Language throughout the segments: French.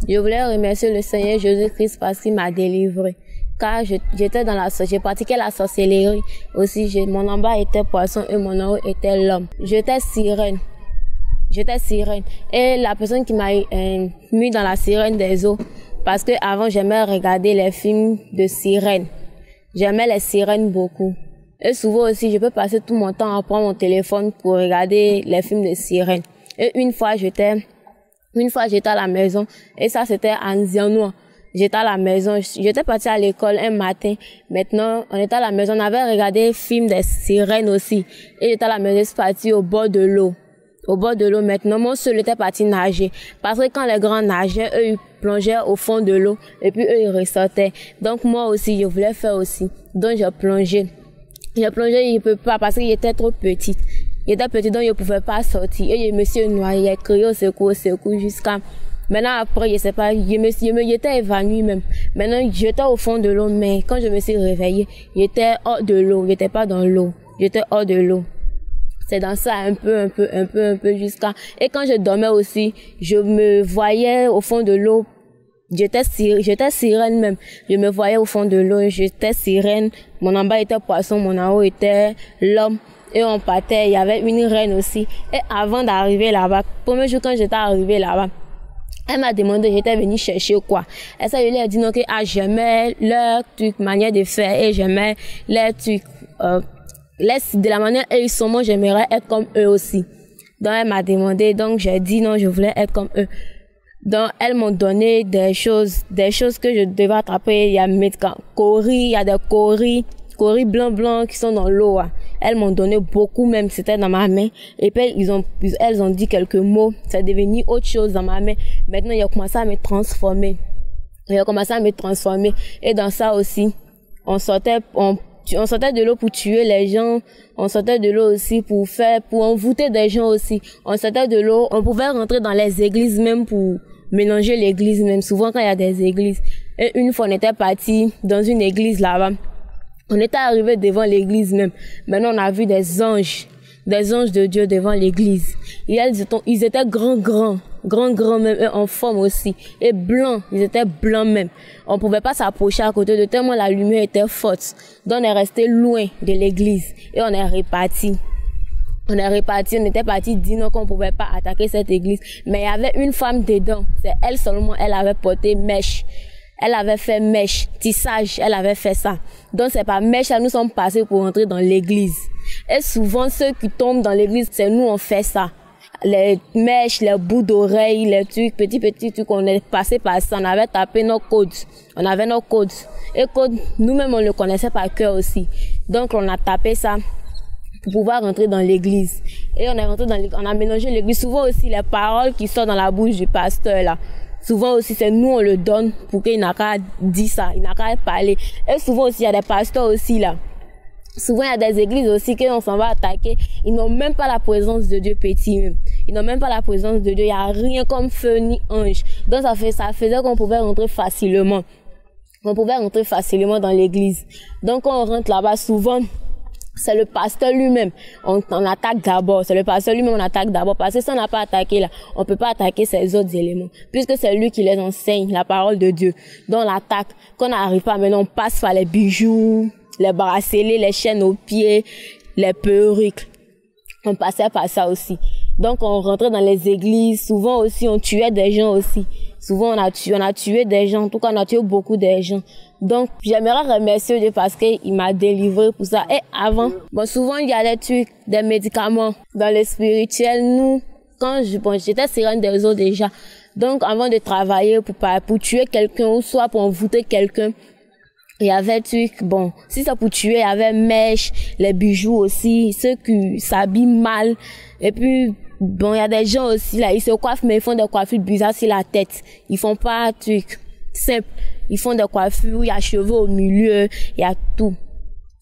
Je voulais remercier le Seigneur Jésus-Christ parce qu'il m'a délivré. Car j'étais j'ai pratiqué la sorcellerie aussi. Mon amba était poisson et mon haut était l'homme. J'étais sirène. Et la personne qui m'a mis dans la sirène des eaux, parce que avant j'aimais regarder les films de sirènes. J'aimais les sirènes beaucoup. Et souvent aussi, je peux passer tout mon temps à prendre mon téléphone pour regarder les films de sirènes. Et une fois j'étais à la maison, et ça c'était en Zianois. J'étais à la maison, j'étais partie à l'école un matin. Maintenant, on était à la maison, on avait regardé film des sirènes aussi. Et j'étais à la maison, je suis partie au bord de l'eau. Maintenant, mon seul était parti nager. Parce que quand les grands nageaient, eux, ils plongeaient au fond de l'eau. Et puis, eux, ils ressortaient. Donc, moi aussi, je voulais faire aussi. Donc, j'ai plongé. Il ne peut pas parce qu'il était trop petit. Il était petit, donc il ne pouvait pas sortir. Et je me suis noyé, crié au secours, jusqu'à... Maintenant, après, je sais pas, j'étais évanouie même. Maintenant, j'étais au fond de l'eau, mais quand je me suis réveillée, j'étais hors de l'eau. J'étais pas dans l'eau. J'étais hors de l'eau. C'est dans ça un peu jusqu'à... Et quand je dormais aussi, je me voyais au fond de l'eau. J'étais sirène même. Je me voyais au fond de l'eau, j'étais sirène. Mon en bas était poisson, mon en haut était l'homme. Et on partait, il y avait une reine aussi. Et avant d'arriver là-bas, premier jour quand j'étais arrivée là-bas, elle m'a demandé, j'étais venue chercher quoi. Et ça, je lui ai dit non, que j'aimais leur truc, manière de faire, et j'aimais leur truc, de la manière où ils sont, moi, j'aimerais être comme eux aussi. Donc, elle m'a demandé, donc j'ai dit non, je voulais être comme eux. Donc, elles m'ont donné des choses que je devais attraper. Il y a il y a des coris blancs qui sont dans l'eau. Elles m'ont donné beaucoup même, c'était dans ma main. Et puis, elles ont dit quelques mots. C'est devenu autre chose dans ma main. Maintenant, il a commencé à me transformer. Et dans ça aussi, on sortait de l'eau pour tuer les gens. On sortait de l'eau aussi pour envoûter des gens aussi. On sortait de l'eau, on pouvait rentrer dans les églises même pour mélanger l'église même. Souvent quand il y a des églises. Et une fois on était parti dans une église là-bas. On était arrivé devant l'église même. Maintenant on a vu des anges de Dieu devant l'église. Et ils étaient grands même, et en forme aussi. Et blancs, ils étaient blancs même. On pouvait pas s'approcher à côté de tellement la lumière était forte. Donc on est resté loin de l'église. Et on est reparti. On était parti dire qu'on pouvait pas attaquer cette église. Mais il y avait une femme dedans. C'est elle seulement, elle avait porté mèche. Elle avait fait mèche, tissage, elle avait fait ça. Donc c'est par mèche, nous sommes passés pour entrer dans l'église. Et souvent, ceux qui tombent dans l'église, c'est nous, on fait ça. Les mèches, les bouts d'oreilles, les trucs, petits trucs, on est passé par ça. On avait tapé nos codes. On avait nos codes. Et codes, nous-mêmes, on le connaissait par cœur aussi. Donc on a tapé ça pour pouvoir rentrer dans l'église. Et on est rentré on a mélangé l'église. Souvent aussi, les paroles qui sortent dans la bouche du pasteur, là. Souvent aussi, c'est nous, on le donne pour qu'il n'a qu'à dire ça, il n'a qu'à parler. Et souvent aussi, il y a des pasteurs aussi, là. Souvent, il y a des églises aussi qu'on s'en va attaquer. Ils n'ont même pas la présence de Dieu petit, même. Ils n'ont même pas la présence de Dieu. Il n'y a rien comme feu ni ange. Donc, ça faisait qu'on pouvait rentrer facilement. On pouvait rentrer facilement dans l'église. Donc, quand on rentre là-bas, souvent, c'est le pasteur lui-même. On attaque d'abord. C'est le pasteur lui-même, on attaque d'abord. Parce que si on n'a pas attaqué là, on peut pas attaquer ces autres éléments. Puisque c'est lui qui les enseigne, la parole de Dieu. Donc, on attaque. Quand on n'arrive pas, maintenant, on passe par les bijoux, les bracelets, les chaînes aux pieds, les perruques. On passait par ça aussi. Donc, on rentrait dans les églises. Souvent aussi, on tuait des gens aussi. Souvent, on a tué des gens. En tout cas, on a tué beaucoup de gens. Donc, j'aimerais remercier Dieu parce qu'il m'a délivré pour ça. Et avant, souvent, il y a des médicaments dans le spirituel. Nous, j'étais sirène des eaux déjà. Donc, avant de travailler pour tuer quelqu'un ou soit pour envoûter quelqu'un, il y avait si c'est pour tuer, il y avait mèche, les bijoux aussi, ceux qui s'habillent mal. Et puis, il y a des gens aussi, là, ils se coiffent, mais ils font des coiffures bizarres sur la tête. Ils font pas simple. Ils font des coiffures où il y a cheveux au milieu, il y a tout.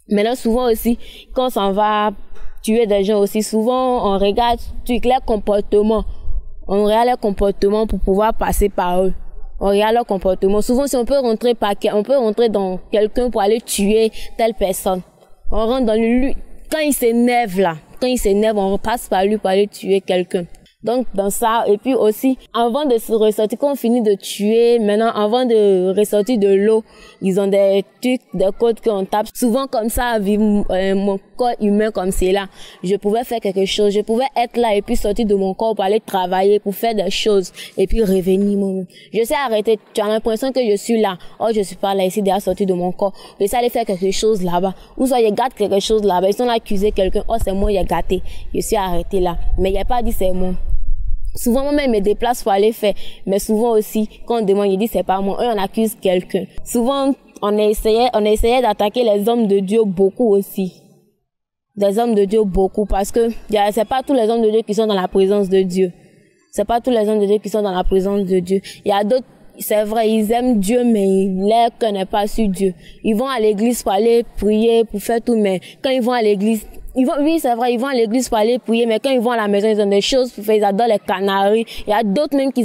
Maintenant, souvent aussi, quand on s'en va tuer des gens aussi, souvent, on regarde leurs comportements. On regarde leurs comportements pour pouvoir passer par eux. On regarde leur comportement. Souvent, si on peut rentrer dans quelqu'un pour aller tuer telle personne. On rentre dans lui. Quand il s'énerve là, on passe par lui pour aller tuer quelqu'un. Donc, dans ça, et puis aussi, avant de se ressortir, quand on finit de tuer, maintenant, avant de ressortir de l'eau, ils ont des trucs, des codes qu'on tape. Souvent, comme ça, avec mon corps humain comme c'est là, je pouvais faire quelque chose. Je pouvais être là et puis sortir de mon corps pour aller travailler, pour faire des choses, et puis revenir moi-même. Je sais arrêter. Tu as l'impression que je suis là. Oh, je suis pas là ici, déjà sortir de mon corps. Je sais aller faire quelque chose là-bas. Ou soit, je gâte quelque chose là-bas. Ils sont là accusés quelqu'un. Oh, c'est moi, il a gâté. Je suis arrêté là. Mais il n'y a pas dit c'est moi. Souvent, moi-même, je me déplace pour aller faire. Mais souvent aussi, quand on demande, il dit c'est pas moi. Eux, on accuse quelqu'un. Souvent, on essayait d'attaquer les hommes de Dieu beaucoup aussi. Des hommes de Dieu beaucoup. Parce que c'est pas tous les hommes de Dieu qui sont dans la présence de Dieu. C'est pas tous les hommes de Dieu qui sont dans la présence de Dieu. Il y a d'autres, c'est vrai, ils aiment Dieu, mais leur cœur n'est pas sur Dieu. Ils vont à l'église pour aller prier, pour faire tout, mais quand ils vont à l'église, oui, c'est vrai, ils vont à l'église pour aller prier, mais quand ils vont à la maison, ils ont des choses pour faire, ils adorent les canaris. Il y a d'autres même qui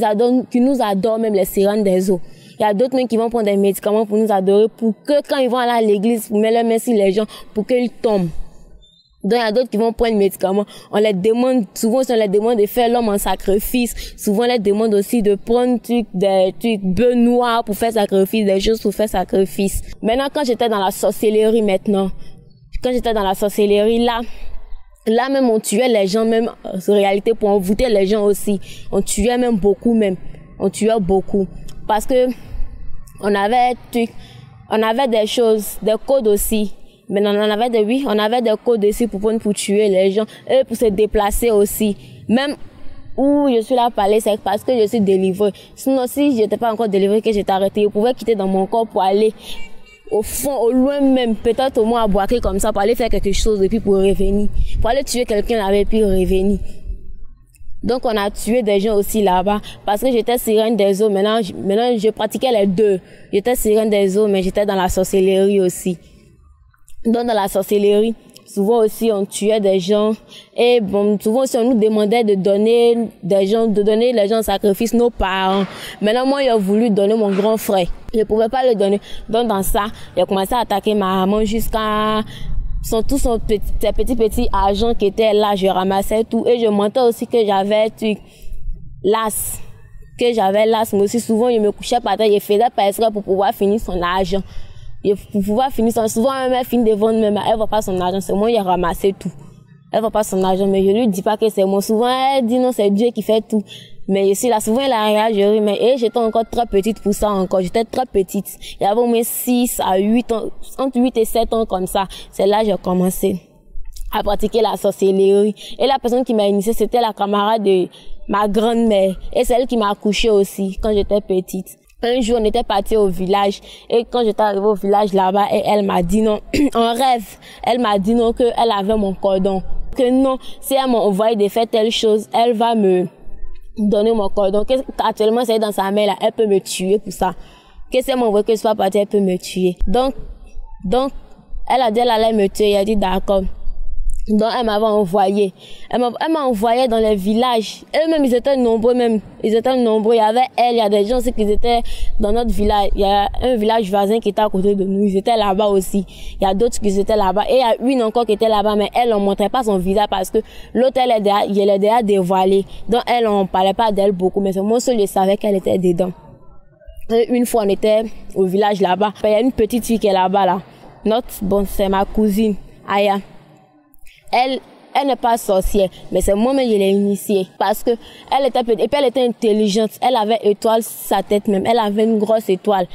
nous adorent, même les sirènes des eaux. Il y a d'autres même qui vont prendre des médicaments pour nous adorer, pour que quand ils vont aller à l'église, pour mettre leurs mains sur les gens, pour qu'ils tombent. Donc, il y a d'autres qui vont prendre des médicaments. On les demande, souvent, si on les demande de faire l'homme en sacrifice, souvent, on les demande aussi de prendre des trucs bœufs noirs pour faire sacrifice, des choses pour faire sacrifice. Maintenant, quand j'étais dans la sorcellerie là même, on tuait les gens, même, en réalité, pour envoûter les gens aussi. On tuait même beaucoup, même. On tuait beaucoup. Parce que, on avait des choses, des codes aussi. Mais on avait des codes aussi pour tuer les gens et pour se déplacer aussi. Même où je suis là à parler, c'est parce que je suis délivrée. Sinon, si j'étais pas encore délivrée, que j'étais arrêtée, je pouvais quitter dans mon corps pour aller au fond, au loin même, peut-être au moins à Boaké comme ça, pour aller faire quelque chose et puis pour revenir. Pour aller tuer quelqu'un là-bas et puis revenir. Donc, on a tué des gens aussi là-bas parce que j'étais sirène des eaux. Maintenant, je pratiquais les deux. J'étais sirène des eaux, mais j'étais dans la sorcellerie aussi. Donc, dans la sorcellerie, souvent aussi, on tuait des gens. Et bon, souvent aussi, on nous demandait de donner les gens en sacrifice, nos parents. Maintenant, moi, j'ai voulu donner mon grand frère. Je pouvais pas le donner. Donc, dans ça, j'ai commencé à attaquer ma maman jusqu'à ses petits argent qui étaient là. Je ramassais tout. Et je mentais aussi que j'avais l'as. Mais aussi, souvent, je me couchais par terre. Je faisais pas exprès pour pouvoir finir son argent. Et pour pouvoir finir son, souvent, elle finit de vendre, même, elle va pas son argent, c'est moi, il a ramassé tout. Elle va pas son argent, mais je lui dis pas que c'est moi. Souvent, elle dit non, c'est Dieu qui fait tout. Mais je suis là, souvent, elle a réagi, mais j'étais encore très petite pour ça encore. J'étais très petite. Il y avait au moins 6 à 8 ans, entre 8 et 7 ans comme ça. C'est là que j'ai commencé à pratiquer la sorcellerie. Et la personne qui m'a initiée, c'était la camarade de ma grand-mère. Et c'est elle qui m'a accouchée aussi, quand j'étais petite. Un jour, on était parti au village et quand j'étais arrivée au village là-bas, elle m'a dit non, en rêve, elle m'a dit non qu'elle avait mon cordon. Que non, si elle m'envoie de faire telle chose, elle va me donner mon cordon. Actuellement, c'est dans sa main là, elle peut me tuer pour ça. Que si elle m'envoie que je sois partie, elle peut me tuer. Donc, elle a dit elle allait me tuer, elle a dit d'accord. Donc, elle m'avait envoyé. Elle m'a envoyé dans les villages. Eux-mêmes, ils étaient nombreux même. Ils étaient nombreux. Il y avait elle, il y a des gens aussi qui étaient dans notre village. Il y a un village voisin qui était à côté de nous. Ils étaient là-bas aussi. Il y a d'autres qui étaient là-bas. Et il y a une encore qui était là-bas, mais elle, on montrait pas son visage parce que l'autre, elle est déjà dévoilée. Donc, elle, on parlait pas d'elle beaucoup, mais moi seul, je savais qu'elle était dedans. Et une fois, on était au village là-bas. Il y a une petite fille qui est là-bas, là. C'est ma cousine, Aya. Elle n'est pas sorcière, mais c'est moi-même qui l'ai initiée. Parce que elle était petite, et puis elle était intelligente. Elle avait étoile sur sa tête même. Elle avait une grosse étoile.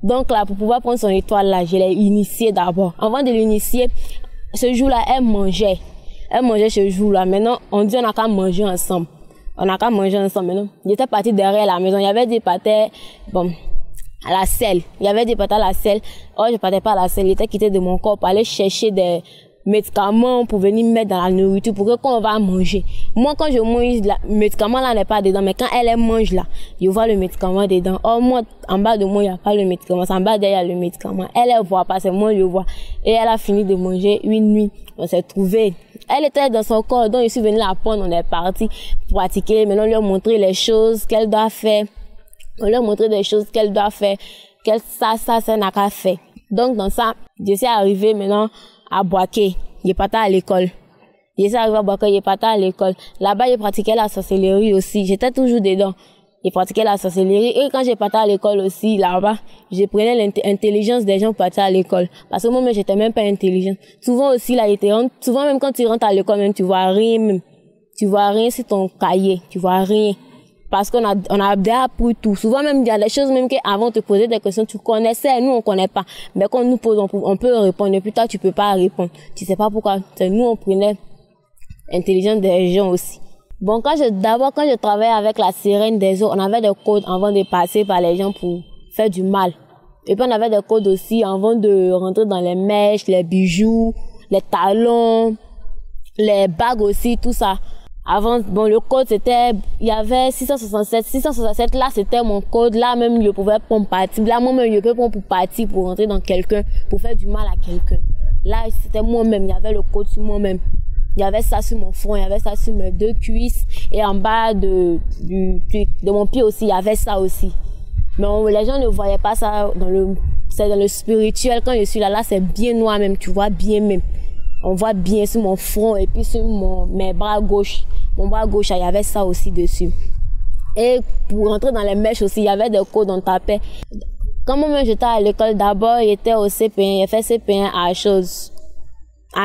Donc là, pour pouvoir prendre son étoile là, je l'ai initiée d'abord. Avant de l'initier, ce jour-là, elle mangeait. Elle mangeait ce jour-là. Maintenant, on dit on n'a qu'à manger ensemble. Maintenant, j'étais partie derrière la maison. Il y avait des pâtés, à la selle. Il y avait des pâtés à la selle. Oh, je partais pas à la selle. Il était quitté de mon corps pour aller chercher des médicaments pour venir mettre dans la nourriture pour que quand on va manger. Moi, quand je mange, le médicament là n'est pas dedans, mais quand elle mange là, je vois le médicament dedans. Oh, moi, en bas de moi, il n'y a pas le médicament. C'est en bas d'elle, il y a le médicament. Elle voit pas, c'est moi, je vois. Et elle a fini de manger une nuit. On s'est trouvés. Elle était dans son corps, donc je suis venue la prendre, on est parti pratiquer. Maintenant, on lui a montré les choses qu'elle doit faire. On lui a montré des choses qu'elle doit faire. Ça n'a qu'à faire. Donc, dans ça, je suis arrivée maintenant à Boaké. Je partais à l'école. J'étais arrivé à Boaké, j'ai parti à l'école. Là-bas, j'ai pratiqué la sorcellerie aussi. J'étais toujours dedans. J'ai pratiqué la sorcellerie. Et quand j'ai parti à l'école aussi, là-bas, je prenais l'intelligence des gens pour partir à l'école. Parce que moi, même, j'étais même pas intelligente. Souvent aussi, là, souvent même quand tu rentres à l'école, même, tu vois rien, même. Tu vois rien sur ton cahier. Tu vois rien. Parce on a déjà appris tout. Souvent même, il y a des choses même qu'avant de te poser des questions, tu connaissais, nous on connaît pas. Mais quand on nous pose, on peut répondre. Et plus tard, tu peux pas répondre. Tu sais pas pourquoi. Nous, on prenait intelligence des gens aussi. Bon, d'abord, quand je travaillais avec la sirène des eaux, on avait des codes avant de passer par les gens pour faire du mal. Et puis, on avait des codes aussi avant de rentrer dans les mèches, les bijoux, les talons, les bagues aussi, tout ça. Avant, bon, le code, il y avait 667. 667, là, c'était mon code. Là, même, je pouvais prendre parti. Là, moi-même, je peux prendre pour partir, pour rentrer dans quelqu'un, pour faire du mal à quelqu'un. Là, c'était moi-même. Il y avait le code sur moi-même. Il y avait ça sur mon front, il y avait ça sur mes 2 cuisses. Et en bas de mon pied aussi, il y avait ça aussi. Mais les gens ne voyaient pas ça c'est dans le spirituel. Quand je suis là, c'est bien noir même. Tu vois bien même. On voit bien sur mon front et puis sur mes bras gauche. Mon bras gauche, il y avait ça aussi dessus. Et pour rentrer dans les mèches aussi, il y avait des codes, on tapait. Quand moi-même j'étais à l'école, d'abord, j'étais au CP1, j'ai fait CP1 à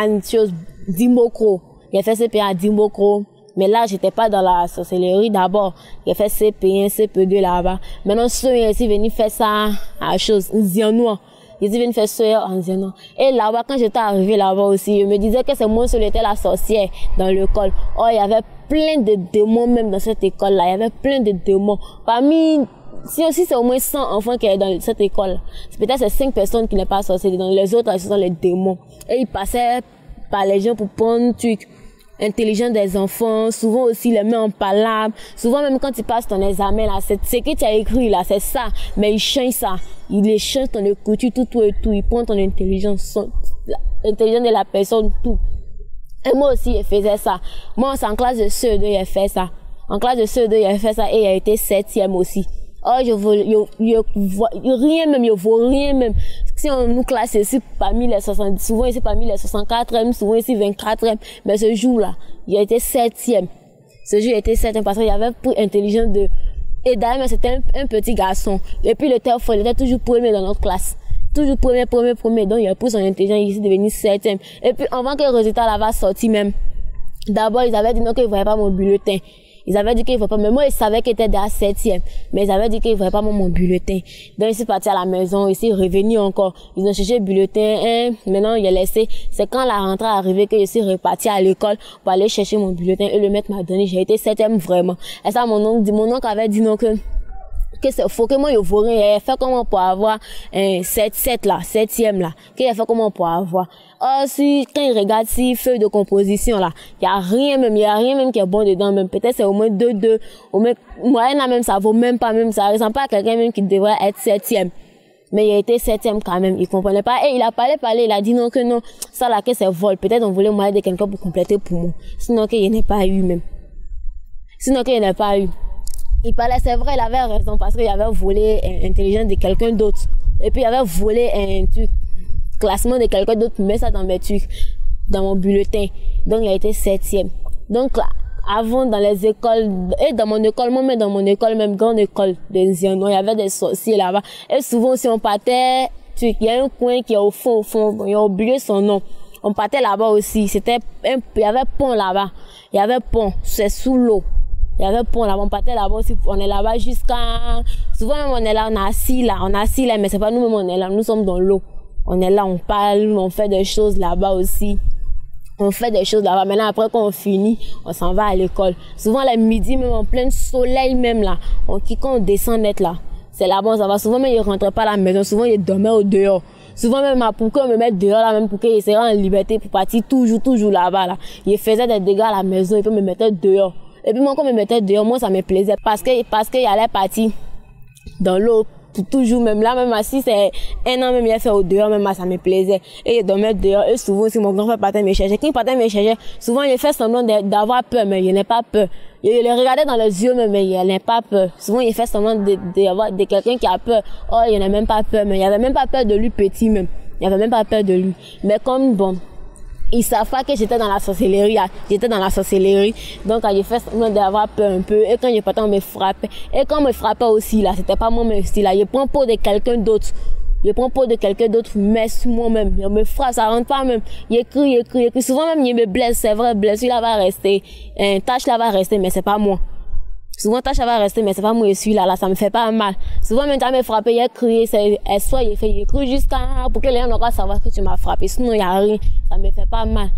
une chose Dimokro. J'ai fait CP1 à Dimokro. Mais là, j'étais pas dans la sorcellerie d'abord. J'ai fait CP1, CP2 là-bas. Maintenant, je suis venu faire ça à chose, Nzianoua. Ils viennent faire ça en Zianoua. Et là-bas, quand j'étais arrivée là-bas aussi, je me disais que c'est moi seule était la sorcière dans l'école. Oh, il y avait plein de démons même dans cette école-là. Il y avait plein de démons. Parmi, si aussi c'est au moins 100 enfants qui sont dans cette école. Peut-être c'est 5 personnes qui n'est pas sorcières. Dans les autres, ce sont les démons. Et ils passaient par les gens pour prendre trucs intelligents des enfants, souvent aussi les mains en palabre, souvent même quand tu passes ton examen là, c'est ce que tu as écrit là, c'est ça, mais ils changent ça, ils les changent ton écriture, tout et tout, ils prennent ton intelligence, l'intelligence de la personne, tout. Et moi aussi, je faisais ça. Moi, c'est en classe de CE2, j'ai fait ça. En classe de CE2, j'ai fait ça et j'ai été 7e aussi. Oh, rien même, je vaux rien même. Si on nous classe ici parmi les 70, souvent ici parmi les 64e, souvent ici 24e, mais ce jour-là, j'ai été 7e. Ce jour, j'ai été 7e parce qu'il y avait plus intelligence de, et d'ailleurs, c'était un petit garçon. Et puis, il était toujours premier dans notre classe. Toujours premier. Donc, il a pris son intelligence, il est devenu 7e. Et puis, avant que le résultat là va sortir même, d'abord, ils avaient dit non, qu'ils ne voyaient pas mon bulletin. Ils avaient dit qu'ils ne voyaient pas, mais moi, ils savaient qu'ils étaient déjà 7e. Mais ils avaient dit qu'ils ne voyaient pas mon bulletin. Donc, ils sont partis à la maison, ils sont revenus encore. Ils ont cherché le bulletin, maintenant, ils ont laissé. C'est quand la rentrée est arrivée que je suis reparti à l'école pour aller chercher mon bulletin et le maître m'a donné. J'ai été 7e vraiment. Et ça, mon oncle avait dit non que c'est faux, que moi, il faut rien. Il a fait comment pour avoir un 7 là, 7e là. Qu'il a fait comment pour avoir. Oh, si, quand il regarde si feuille de composition là, il y a rien même qui est bon dedans même. Peut-être c'est au moins 2, au moins, moyenne là même, ça vaut même pas même, ça ressemble pas à quelqu'un même qui devrait être 7e. Mais il a été 7e quand même, il comprenait pas. Et il a parlé, il a dit non que non, ça là que c'est vol. Peut-être on voulait moyen de quelqu'un pour compléter pour moi. Sinon qu'il n'y en ait pas eu même. Il parlait, c'est vrai, il avait raison parce qu'il avait volé l'intelligence de quelqu'un d'autre. Et puis il avait volé un truc, classement de quelqu'un d'autre, met ça dans mes trucs, dans mon bulletin. Donc il a été 7e. Donc là, avant dans les écoles, et dans mon école, moi-même dans mon école, même grande école de Nzianoua, il y avait des sorciers là-bas. Et souvent si on partait, il y a un coin qui est au fond, il a oublié son nom. On partait là-bas aussi, il y avait pont là-bas. Il y avait pont, c'est sous l'eau. Il y avait pont là, on partait là-bas aussi, on est là-bas jusqu'à, souvent même on est là, on est assis là, mais c'est pas nous-mêmes on est là, nous sommes dans l'eau. On est là, on parle, on fait des choses là-bas aussi. Maintenant, après qu'on finit, on s'en va à l'école. Souvent, le midi, même en plein soleil même là, quand on descend net là, c'est là-bas, on s'en va. Souvent, même, ils rentraient pas à la maison, souvent, ils dormaient au dehors. Souvent, même, pour qu'on me mette dehors là, même pour qu'ils seraient en liberté pour partir toujours là-bas là. Ils faisaient des dégâts à la maison, ils peuvent me mettre dehors. Et puis moi, quand je me mettais dehors, moi, ça me plaisait parce qu'il allait partir dans l'eau toujours, même là, même assis, c'est 1 an même, il a fait au dehors, même ça me plaisait. Et il dormait dehors, et souvent, si mon grand-père partait me chercher, quand il partait me chercher, souvent, il fait semblant d'avoir peur, mais il n'a pas peur. Il les regardait dans les yeux, mais il n'a pas peur. Souvent, il fait semblant de quelqu'un qui a peur. Oh, il n'a même pas peur, mais il avait même pas peur de lui petit, même. Il avait même pas peur de lui. Mais comme, bon, Ils savent pas que j'étais dans la sorcellerie. J'étais dans la sorcellerie. Donc, j'ai fait semblant d'avoir peur un peu. Et quand je partais, on me frappait. Et quand on me frappait aussi, là, c'était pas moi-même aussi, là. Je prends peau de quelqu'un d'autre. Je prends peau de quelqu'un d'autre, mais sur moi-même. Je me frappe, ça rentre pas même. Je crie. Souvent même, je me blesse. C'est vrai, blessure là va rester. Tâche là va rester, mais c'est pas moi. Souvent, tâche va rester, mais c'est pas moi, je suis là, ça me fait pas mal. Souvent, même, tu me frappé, il a crié, j'ai crié jusqu'à, pour que les gens n'aient savoir que tu m'as frappé. Sinon, il y a rien, ça me fait pas mal.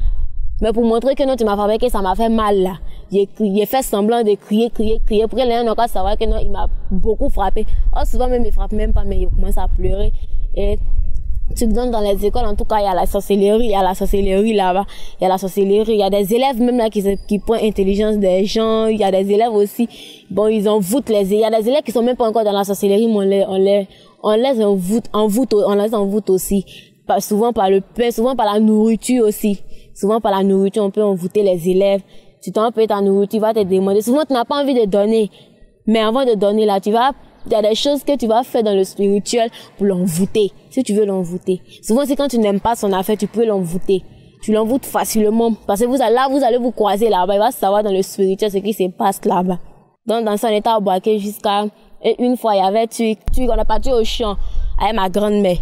Mais pour montrer que non, tu m'as frappé, que ça m'a fait mal, là. J'ai fait semblant de crier, pour que les gens n'aient savoir que non, il m'a beaucoup frappé. Oh, souvent, même, il frappe même pas, mais il commence à pleurer. Et, tu donnes dans les écoles, en tout cas, il y a la sorcellerie là-bas. Il y a la sorcellerie, il y a des élèves même là qui prennent intelligence des gens, il y a des élèves aussi, bon, ils envoûtent il y a des élèves qui sont même pas encore dans la sorcellerie, mais on les envoûte aussi. Souvent par le pain, souvent par la nourriture aussi. Souvent par la nourriture, on peut envoûter les élèves. Tu t'en peux ta nourriture, tu vas te demander. Souvent, tu n'as pas envie de donner. Mais avant de donner là, il y a des choses que tu vas faire dans le spirituel pour l'envoûter. Si tu veux l'envoûter. Souvent, c'est quand tu n'aimes pas son affaire, tu peux l'envoûter. Tu l'envoûtes facilement. Parce que vous allez vous croiser là-bas. Il va savoir dans le spirituel ce qui se passe là-bas. Donc, dans son état à Boaké jusqu'à, et une fois, il y avait on est parti au champ avec ma grand-mère.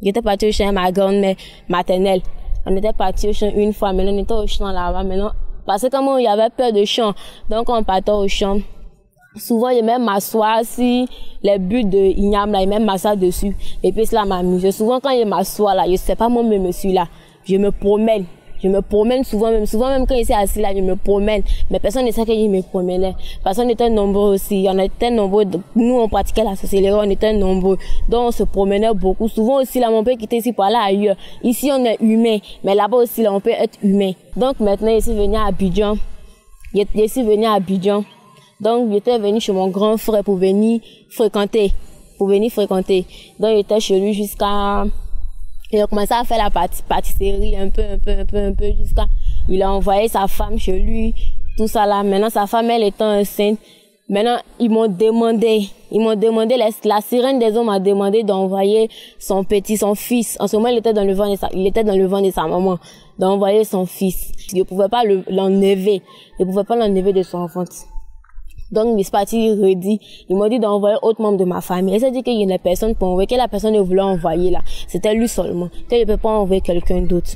J'étais parti au champ avec ma grand-mère maternelle. On était parti au champ une fois, maintenant on était au champ là-bas. Maintenant, parce que comme il y avait peur de champ, donc on partait au champ. Souvent, je même m'assois si les buts de igname là, je même m'assois dessus. Et puis cela m'amuse. Souvent, quand je m'assois là, je sais pas moi-même je suis là. Je me promène souvent même quand je suis assis là, je me promène. Mais personne ne sait que je me promenais. Personne n'était nombreux aussi. On était nombreux. Nous, on pratiquait la sorcellerie, on était nombreux. Donc, on se promenait beaucoup. Souvent aussi, là, on peut quitter ici pour aller ailleurs. Ici, on est humain. Mais là-bas aussi, là, on peut être humain. Donc, maintenant, je suis venu à Abidjan. Donc, j'étais venu chez mon grand frère pour venir fréquenter. Donc, j'étais chez lui jusqu'à, il a commencé à faire la pâtisserie un peu, jusqu'à, il a envoyé sa femme chez lui, tout ça là. Maintenant, sa femme, elle étant enceinte. Maintenant, ils m'ont demandé, la sirène des hommes m'a demandé d'envoyer son fils. En ce moment, il était dans le ventre de sa maman. D'envoyer son fils. Je pouvais pas l'enlever de son ventre. Donc, il est parti redit. Ils m'ont dit d'envoyer autre membre de ma famille. Elle s'est dit qu'il y a une personne pour envoyer, que la personne ne voulait envoyer là. C'était lui seulement. Que je ne peux pas envoyer quelqu'un d'autre.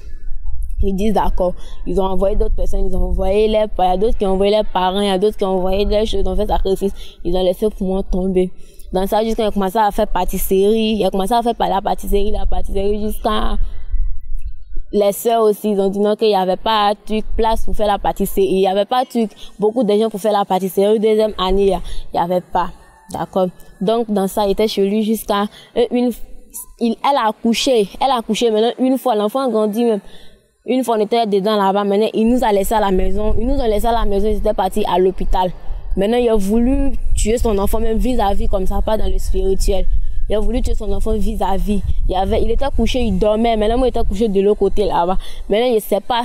Ils disent d'accord. Ils ont envoyé d'autres personnes. Ils ont envoyé il y a d'autres qui ont envoyé les parents. Il y a d'autres qui ont envoyé des choses. Ils ont fait sacrifice. Ils ont laissé pour moi tomber. Dans ça, jusqu'à commencé à faire pâtisserie. Il a commencé à faire la pâtisserie jusqu'à, les sœurs aussi, ils ont dit non, qu'il n'y avait pas place pour faire la pâtisserie. Il n'y avait pas beaucoup de gens pour faire la pâtisserie. Deuxième année, il n'y avait pas. D'accord. Donc, dans ça, il était chez lui jusqu'à elle a accouché maintenant une fois. L'enfant a grandi même. Une fois, on était dedans là-bas. Maintenant, il nous a laissé à la maison. Ils étaient partis à l'hôpital. Maintenant, il a voulu tuer son enfant même vis-à-vis comme ça, pas dans le spirituel. Il a voulu tuer son enfant vis-à-vis. Il était couché, il dormait. Maintenant, moi, il était couché de l'autre côté là-bas. Maintenant, je sais pas.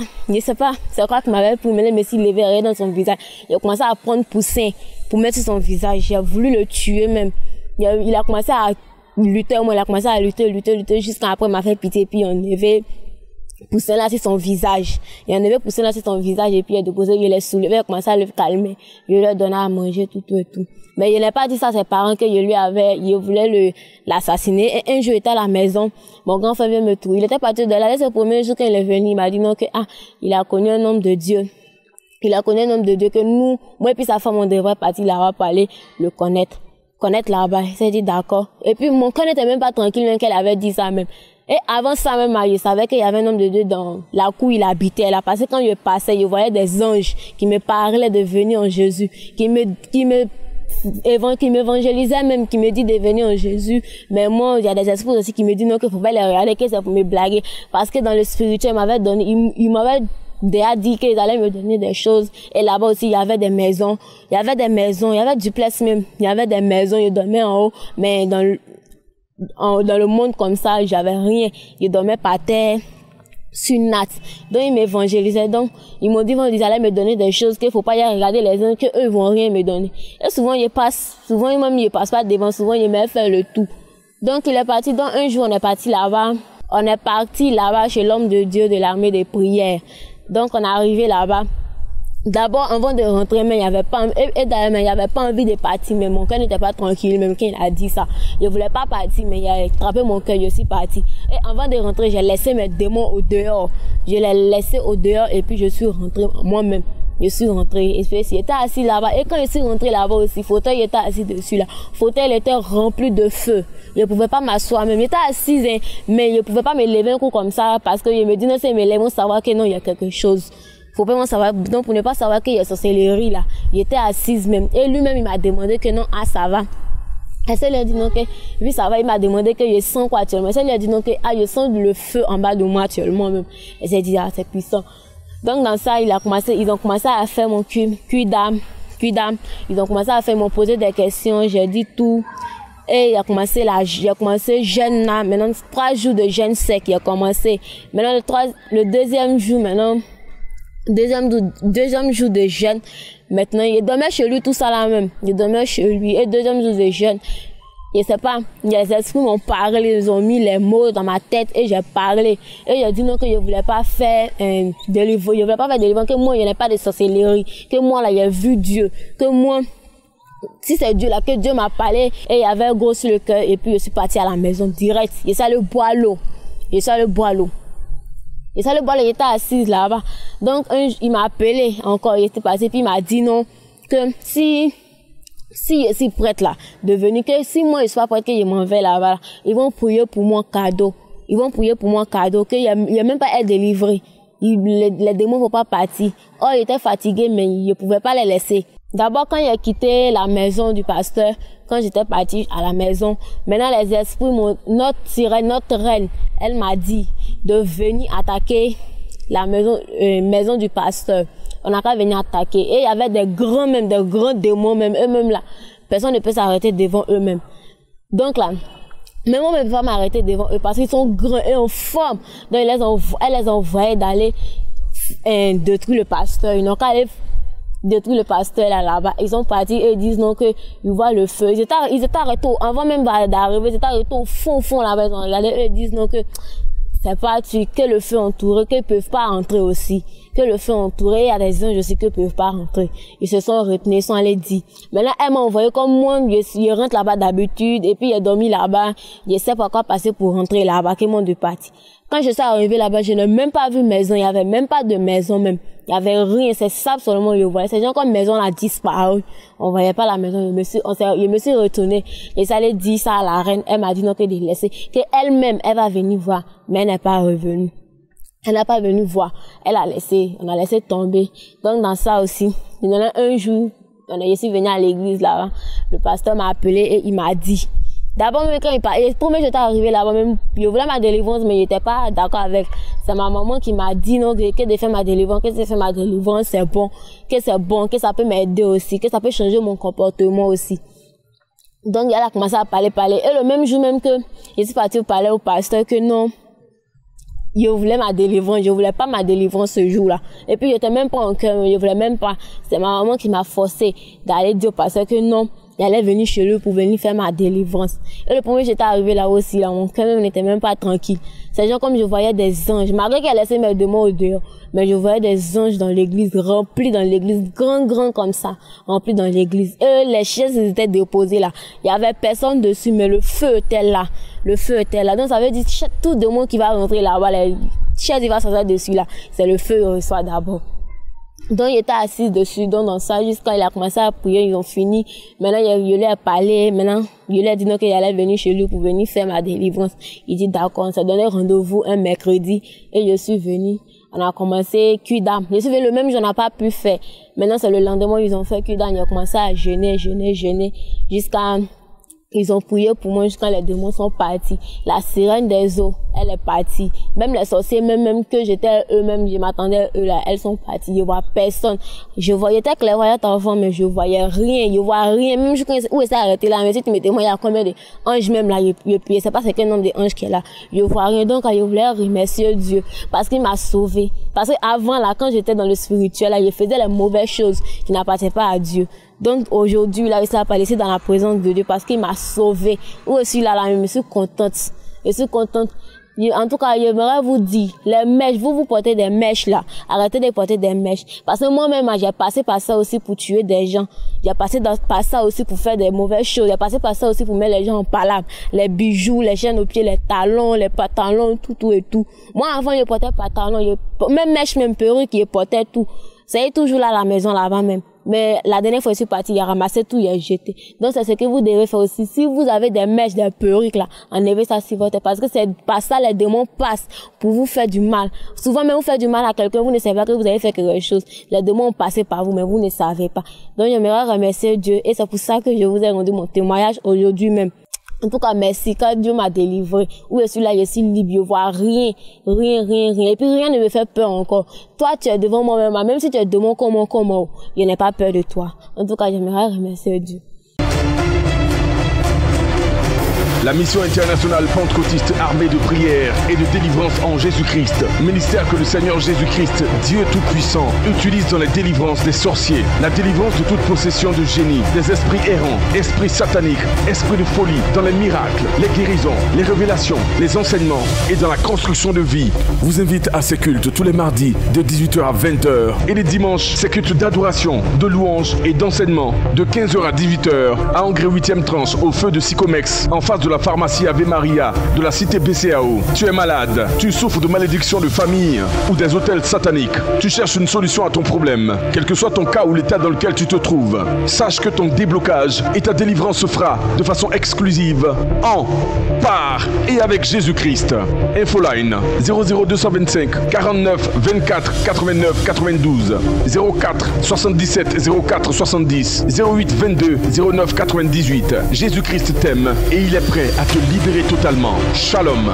C'est quoi qu'il m'avait pris. Maintenant, mais s'il levait rien dans son visage. Il a commencé à prendre poussin pour mettre sur son visage. J'ai voulu le tuer même. Il a commencé à lutter. Moi, il a commencé à lutter jusqu'à après, il m'a fait pitié. Puis, on avait poussin là sur son visage. Il en avait poussé là sur son visage. Et puis, il a déposé, il l'a soulevé, il a commencé à le calmer. Il lui a donné à manger, tout et tout. Mais il n'a pas dit ça à ses parents que il voulait l'assassiner. Et un jour, il était à la maison. Mon grand frère vient me trouver. Il était parti de là. C'est le premier jour quand il est venu. Il m'a dit non, il a connu un homme de Dieu. Que nous, moi et puis sa femme, on devrait partir là-bas pour aller le connaître là-bas. Il s'est dit d'accord. Et puis, mon corps n'était même pas tranquille, même qu'elle avait dit ça même. Et avant ça même, je savais qu'il y avait un homme de Dieu dans la cour où il habitait là. Parce que quand je passais, je voyais des anges qui me parlaient de venir en Jésus, qui m'évangélisait même, qui me dit de venir en Jésus. Mais moi, il y a des esprits aussi qui me disent non, qu'il faut pas les regarder, que c'est pour me blaguer. Parce que dans le spirituel, il m'avait déjà dit qu'ils allaient me donner des choses. Et là-bas aussi, il y avait des maisons. Il y avait du place même. Il y avait des maisons, ils dormaient en haut. Mais dans le monde comme ça, j'avais rien. Ils dormaient par terre. Sur une natte. Donc, ils m'évangélisaient. Donc, ils m'ont dit, ils allaient me donner des choses qu'il faut pas y regarder les uns, qu'eux, ils vont rien me donner. Et souvent, ils passent pas devant, souvent, ils me font le tout. Donc, il est parti. Donc, un jour, on est parti là-bas. On est parti là-bas chez l'homme de Dieu de l'armée des prières. Donc, on est arrivé là-bas. D'abord, avant de rentrer, mais il y avait pas, et d'ailleurs, il y avait pas envie de partir, mais mon cœur n'était pas tranquille, même quand il a dit ça. Je voulais pas partir, mais il a attrapé mon cœur, je suis partie. Et avant de rentrer, j'ai laissé mes démons au dehors. Je les laissé au dehors, et puis je suis rentrée moi-même. Je suis rentrée, et puis j'étais assis là-bas. Et quand je suis rentrée là-bas aussi, fauteuil était assis dessus là. Fauteuil était rempli de feu. Je pouvais pas m'asseoir même. J'étais assise, hein, mais je pouvais pas me lever un coup comme ça, parce que je me dis, non, c'est me lever, on savoir que non, il y a quelque chose. Faut pas savoir, donc pour ne pas savoir qu'il y a sorcellerie là. Il était assise même. Et lui-même, il m'a demandé que non, ah, ça va. Et ça lui a dit non, que, oui, ça va, il m'a demandé que je sens quoi actuellement. Et ça lui a dit non, que, ah, je sens le feu en bas de moi actuellement même. Et j'ai dit, ah, c'est puissant. Donc, dans ça, ils ont commencé à faire mon cuit d'âme. Ils ont commencé à faire, m'ont posé des questions, j'ai dit tout. Et il a commencé jeûne là. Maintenant, 3 jours de jeûne sec, il a commencé. Maintenant, le deuxième jour, maintenant, deuxième jour de jeûne. Maintenant, il dormait chez lui, tout ça là même. Il dormait chez lui. Et deuxième jour de jeûne. Je sais pas, les esprits m'ont parlé, ils ont mis les mots dans ma tête et j'ai parlé. Et j'ai dit non, que je voulais pas faire délivrance. Je voulais pas faire délivrance, que moi, il n'y avait pas de sorcellerie. Que moi, là, j'ai vu Dieu. Que moi, si c'est Dieu là, que Dieu m'a parlé et il y avait un gros sur le cœur. Et puis, je suis partie à la maison direct. Et ça, le bois l'eau. Et ça, le bois l'eau. Et ça, le bois, il était assise là-bas. Donc, il m'a appelé encore, il était passé, puis il m'a dit non, que si je suis prête là, de venir, que si moi je suis pas prête, que je m'en vais là-bas, ils vont prier pour moi cadeau. Ils vont prier pour moi cadeau, qu'il y a même pas être délivré. Les démons ne vont pas partir. Oh, il était fatigué, mais je pouvais pas les laisser. D'abord, quand j'ai quitté la maison du pasteur, quand j'étais partie à la maison, maintenant les esprits, notre reine, elle m'a dit de venir attaquer la maison du pasteur. On n'a qu'à venir attaquer. Et il y avait des grands démons même, eux-mêmes là. Personne ne peut s'arrêter devant eux-mêmes. Donc là, même moi, je ne peux pas m'arrêter devant eux parce qu'ils sont grands et en forme. Donc, elle les a envoyés d'aller détruire le pasteur. Ils n'ont qu'à aller détruire le pasteur là-bas. Ils sont partis et ils disent non, que ils voient le feu. Ils étaient arrêtés avant même d'arriver. Ils étaient arrêtés au fond là-bas. Ils ont regardé et ils disent non, que c'est pas que le feu entouré, qu'ils peuvent pas rentrer aussi. Que le feu entouré, il y a des anges aussi qui peuvent pas rentrer. Ils se sont retenus, ils sont allés dire. Maintenant, elle m'a envoyé comme moi, je rentre là-bas d'habitude, et puis j'ai dormi là-bas. Je sais pas quoi passer pour rentrer là-bas, qu'ils m'ont de parti. Quand je suis arrivée là-bas, je n'ai même pas vu maison, il y avait même pas de maison même. Il y avait rien, c'est ça seulement je voyais. C'est genre comme maison a disparu. On voyait pas la maison, je me suis retournée. Et ça allait dire ça à la reine, elle m'a dit non, que de laisser. Que elle-même, elle va venir voir, mais elle n'est pas revenue. Elle n'a pas venu voir. On a laissé tomber. Donc, dans ça aussi, il y en a un jour, je suis venue à l'église là-bas. Le pasteur m'a appelé et il m'a dit. D'abord, même quand il parlait, pour moi, j'étais arrivée là-bas, même, je voulais ma délivrance, mais j'étais pas d'accord avec. C'est ma maman qui m'a dit, non, que de faire ma délivrance, c'est bon, que ça peut m'aider aussi, que ça peut changer mon comportement aussi. Donc, elle a commencé à parler. Et le même jour même que je suis partie parler au pasteur que non, je voulais ma délivrance, je voulais pas ma délivrance ce jour-là. Et puis, j'étais même pas en cœur, je voulais même pas. C'est ma maman qui m'a forcé d'aller dire au pasteur que non, j'allais venir chez lui pour venir faire ma délivrance. Et le premier, j'étais arrivée là aussi, là, mon cœur même n'était même pas tranquille. C'est genre comme je voyais des anges, malgré qu'elle laissait mes démons au dehors, mais je voyais des anges dans l'église, remplis dans l'église, grand comme ça, remplis dans l'église. Et les chaises, ils étaient déposées là. Il y avait personne dessus, mais le feu était là. Donc, ça veut dire, tout démon qui va rentrer là-bas, les chaises, il va s'asseoir dessus là. C'est le feu, il reçoit d'abord. Donc, il était assis dessus, donc dans ça, jusqu'à il a commencé à prier, ils ont fini. Maintenant, il lui a parlé, maintenant, il lui a dit non, qu'il allait venir chez lui pour venir faire ma délivrance. Il dit d'accord, on s'est donné rendez-vous un mercredi, et je suis venue. On a commencé cuit d'âme. Je suis venue le même jour, on n'a pas pu faire. Maintenant, c'est le lendemain, ils ont fait cuit d'âme, ils ont commencé à jeûner, jusqu'à, ils ont prié pour moi jusqu'à les démons sont partis. La sirène des eaux, elle est partie. Même les sorciers, même que j'étais eux-mêmes, je m'attendais eux là, elles sont parties. Je vois personne. J'étais clairvoyante avant, mais je voyais rien. Je vois rien. Même où est-ce arrêté là, mais si tu me témoignes, il y a combien d'anges même là, je sais pas c'est quel nombre d'anges qui est là. Je vois rien. Donc, je voulais remercier Dieu parce qu'il m'a sauvé. Parce que avant là, quand j'étais dans le spirituel là, je faisais les mauvaises choses qui n'appartenaient pas à Dieu. Donc aujourd'hui, là, il s'est pas laissé dans la présence de Dieu parce qu'il m'a sauvé. Ou aussi là, je me suis contente. Je suis contente. En tout cas, j'aimerais vous dire, les mèches, vous portez des mèches là. Arrêtez de porter des mèches. Parce que moi-même, j'ai passé par ça aussi pour tuer des gens. J'ai passé par ça aussi pour faire des mauvaises choses. J'ai passé par ça aussi pour mettre les gens en palabre. Les bijoux, les chaînes aux pieds, les talons, les pantalons, tout et tout. Moi, avant, je portais pantalons, même mèches, même perruques, je portais tout. Ça est toujours là à la maison, là-bas même. Mais la dernière fois, je suis partie, il a ramassé tout, il a jeté. Donc, c'est ce que vous devez faire aussi. Si vous avez des mèches, des perruques, là, enlevez ça sur votre tête. Parce que c'est par ça, les démons passent pour vous faire du mal. Souvent, même vous faites du mal à quelqu'un, vous ne savez pas que vous avez fait quelque chose. Les démons ont passé par vous, mais vous ne savez pas. Donc, j'aimerais remercier Dieu. Et c'est pour ça que je vous ai rendu mon témoignage aujourd'hui même. En tout cas, merci, quand Dieu m'a délivré. Où je suis là, je suis libre, je vois rien. Et puis rien ne me fait peur encore. Toi, tu es devant moi-même, même si tu es devant comment, je n'ai pas peur de toi. En tout cas, j'aimerais remercier Dieu. La mission internationale pentecôtiste armée de prière et de délivrance en Jésus-Christ. Ministère que le Seigneur Jésus-Christ, Dieu Tout-Puissant, utilise dans la délivrance des sorciers, la délivrance de toute possession de génie, des esprits errants, esprits sataniques, esprits de folie, dans les miracles, les guérisons, les révélations, les enseignements et dans la construction de vie. Vous invite à ces cultes tous les mardis de 18h à 20h et les dimanches, ces cultes d'adoration, de louange et d'enseignement de 15h à 18h à Angré 8e tranche au feu de Sycomex en face de la pharmacie Ave Maria de la cité BCAO. Tu es malade, tu souffres de malédiction de famille ou des hôtels sataniques. Tu cherches une solution à ton problème, quel que soit ton cas ou l'état dans lequel tu te trouves. Sache que ton déblocage et ta délivrance se fera de façon exclusive en, par et avec Jésus-Christ. Infoline 00225 49 24 89 92 04 77 04 70 08 22 09 98. Jésus-Christ t'aime et il est prêt à te libérer totalement. Shalom.